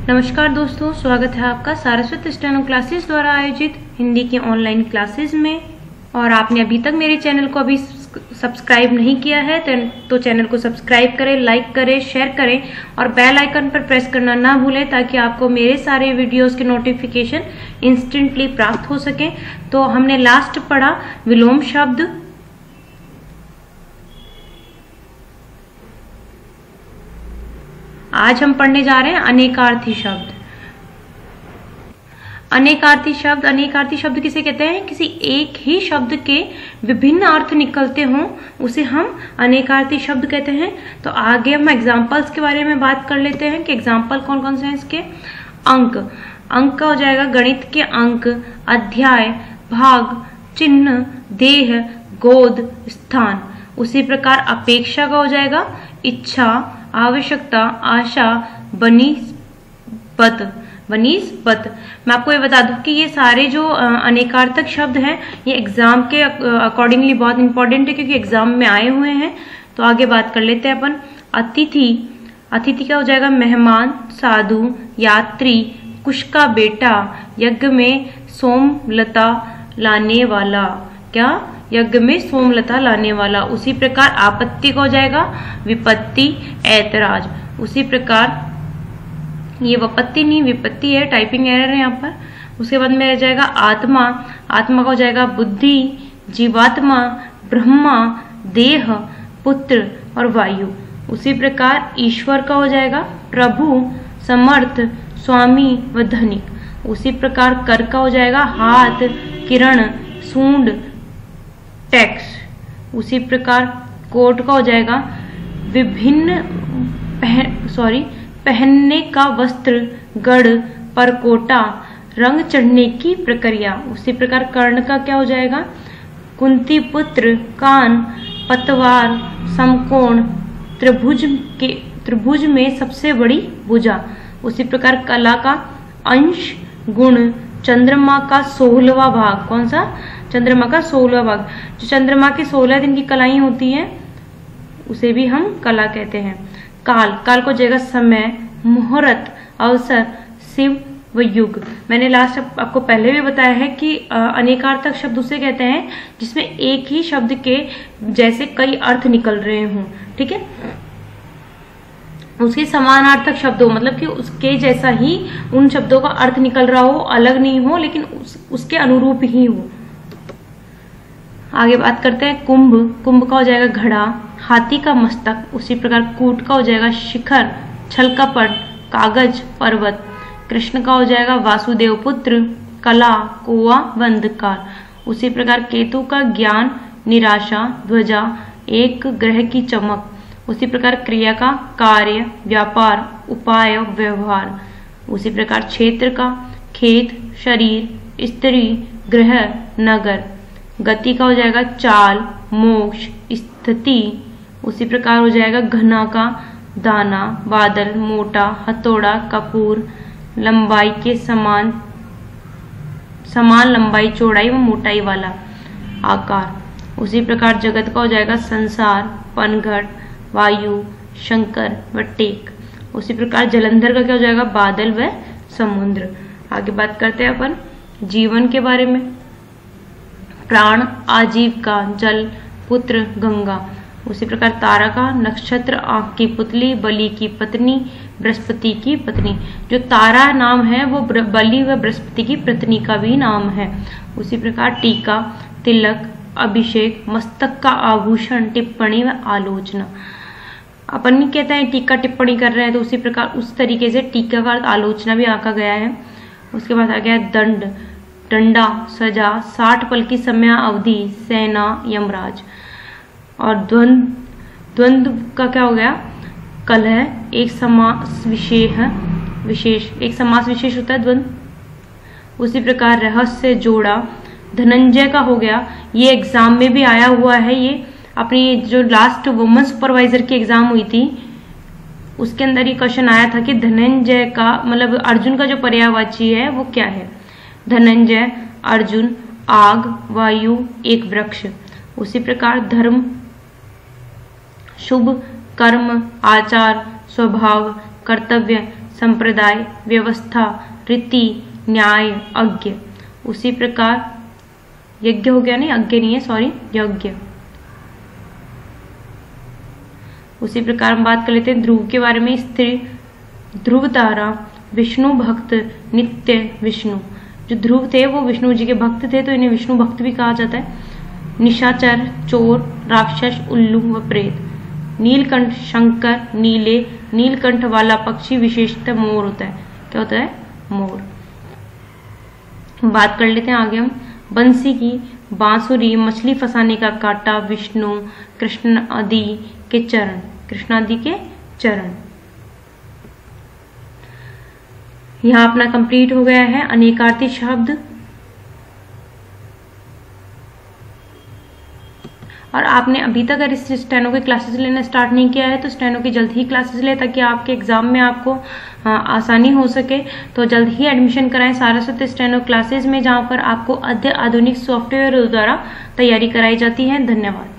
नमस्कार दोस्तों, स्वागत है आपका सारस्वत स्टेनो क्लासेस द्वारा आयोजित हिंदी की ऑनलाइन क्लासेस में। और आपने अभी तक मेरे चैनल को अभी सब्सक्राइब नहीं किया है तो चैनल को सब्सक्राइब करें, लाइक करें, शेयर करें और बेल आइकन पर प्रेस करना ना भूलें ताकि आपको मेरे सारे वीडियोस के नोटिफिकेशन इंस्टेंटली प्राप्त हो सके। तो हमने लास्ट पढ़ा विलोम शब्द। आज हम पढ़ने जा रहे हैं अनेकार्थी शब्द। अनेकार्थी शब्द किसे कहते हैं? किसी एक ही शब्द के विभिन्न अर्थ निकलते हों उसे हम अनेकार्थी शब्द कहते हैं। तो आगे हम एग्जाम्पल्स के बारे में बात कर लेते हैं कि एग्जाम्पल कौन कौन से हैं इसके। अंक का हो जाएगा गणित के अंक, अध्याय, भाग, चिन्ह, देह, गोद, स्थान। उसी प्रकार अपेक्षा का हो जाएगा इच्छा, आवश्यकता, आशा, बनिस्पत। मैं आपको ये बता दूं कि ये सारे जो अनेकार्थक शब्द हैं ये एग्जाम के अकॉर्डिंगली बहुत इंपॉर्टेंट है क्योंकि एग्जाम में आए हुए हैं। तो आगे बात कर लेते हैं अपन। अतिथि का हो जाएगा मेहमान, साधु, यात्री, कुश का बेटा, यज्ञ में सोमलता लाने वाला। क्या? यज्ञ में सोमलता लाने वाला। उसी प्रकार आपत्ति का हो जाएगा विपत्ति, ऐतराज। उसी प्रकार ये विपत्ति नहीं विपत्ति है, टाइपिंग एरर है यहाँ पर। उसके बाद में रह जाएगा आत्मा का हो जाएगा बुद्धि, जीवात्मा, ब्रह्मा, देह, पुत्र और वायु। उसी प्रकार ईश्वर का हो जाएगा प्रभु, समर्थ, स्वामी व धनिक। उसी प्रकार कर का हो जाएगा हाथ, किरण, सूंड, टैक्स। उसी प्रकार कोट का हो जाएगा पहनने का वस्त्र, गढ़, परकोटा, रंग चढ़ने की प्रक्रिया। उसी प्रकार कर्ण का क्या हो जाएगा? कुंती पुत्र, कान, पतवार, समकोण, त्रिभुज में सबसे बड़ी भुजा। उसी प्रकार कला का अंश, गुण, चंद्रमा का 16वां भाग। कौन सा? चंद्रमा का 16वां भाग। जो चंद्रमा के 16 दिन की कलाएं होती हैं उसे भी हम कला कहते हैं। काल को जाएगा समय, मुहूर्त, अवसर, शिव व युग। मैंने लास्ट आपको पहले भी बताया है कि अनेकार्थक शब्द उसे कहते हैं जिसमें एक ही शब्द के जैसे कई अर्थ निकल रहे हों। ठीक है, उसके समानार्थक शब्द हो, मतलब कि उसके जैसा ही उन शब्दों का अर्थ निकल रहा हो, अलग नहीं हो लेकिन उसके अनुरूप ही हो। आगे बात करते हैं कुंभ का हो जाएगा घड़ा, हाथी का मस्तक। उसी प्रकार कूट का हो जाएगा शिखर, छल का पट, कागज, पर्वत। कृष्ण का हो जाएगा वासुदेव पुत्र, कला, कुआं व अंधकार। उसी प्रकार केतु का ज्ञान, निराशा, ध्वजा, एक ग्रह की चमक। उसी प्रकार क्रिया का कार्य, व्यापार, उपाय, व्यवहार। उसी प्रकार क्षेत्र का खेत, शरीर, स्त्री, गृह, नगर। गति का हो जाएगा चाल, मोक्ष, स्थिति। उसी प्रकार हो जाएगा घना का दाना, बादल, मोटा, हथौड़ा, कपूर। लंबाई के समान लंबाई, चौड़ाई व मोटाई वाला आकार। उसी प्रकार जगत का हो जाएगा संसार, पनघट, वायु, शंकर व टेक। उसी प्रकार जलंधर का क्या हो जाएगा? बादल व समुद्र। आगे बात करते हैं अपन जीवन के बारे में। प्राण, आजीविका, जल, पुत्र, गंगा। उसी प्रकार तारा का नक्षत्र, आंख की पुतली, बलि की पत्नी, बृहस्पति की पत्नी। जो तारा नाम है वो बलि व बृहस्पति की पत्नी का भी नाम है। उसी प्रकार टीका, तिलक, अभिषेक, मस्तक का आभूषण, टिप्पणी व आलोचना। अपन भी कहते हैं टीका टिप्पणी कर रहे हैं, तो उसी प्रकार उस तरीके से टीका का आलोचना भी आका गया है। उसके बाद आ गया दंड, डंडा, सजा, 60 पल की समय अवधि, सेना, यमराज। और द्वंद्व का क्या हो गया? कलह, एक समास विशेष होता है द्वंद्व। उसी प्रकार रहस्य, जोड़ा। धनंजय का हो गया, ये एग्जाम में भी आया हुआ है। ये अपनी जो लास्ट वुमेन सुपरवाइजर की एग्जाम हुई थी उसके अंदर ये क्वेश्चन आया था कि धनंजय का मतलब अर्जुन का जो पर्यायवाची है वो क्या है? धनंजय, अर्जुन, आग, वायु, एक वृक्ष। उसी प्रकार धर्म, शुभ, कर्म, आचार, स्वभाव, कर्तव्य, संप्रदाय, व्यवस्था, रीति, न्याय, अज्ञ। उसी प्रकार यज्ञ हो गया, नहीं अज्ञ नहीं है, सॉरी, यज्ञ। उसी प्रकार हम बात कर लेते हैं ध्रुव के बारे में। स्त्री, ध्रुव तारा, विष्णु भक्त, नित्य विष्णु। जो ध्रुव थे वो विष्णु जी के भक्त थे, तो इन्हें विष्णु भक्त भी कहा जाता है। निशाचर, चोर, राक्षस, उल्लू व प्रेत। नीलकंठ, शंकर, नीले, नीलकंठ वाला पक्षी विशेषतः मोर होता है। क्या होता है? मोर। बात कर लेते हैं आगे हम बंसी की। बांसुरी, मछली फंसाने का कांटा, विष्णु, कृष्ण आदि के चरण, कृष्ण आदि के चरण। यहां अपना कंप्लीट हो गया है अनेकार्थी शब्द। और आपने अभी तक अगर इस स्टेनो की क्लासेस लेना स्टार्ट नहीं किया है तो स्टेनो की जल्द ही क्लासेस ले, ताकि आपके एग्जाम में आपको आसानी हो सके। तो जल्द ही एडमिशन कराएं सारस्वत स्टेनो क्लासेस में, जहां पर आपको आधुनिक सॉफ्टवेयर द्वारा तैयारी कराई जाती है। धन्यवाद।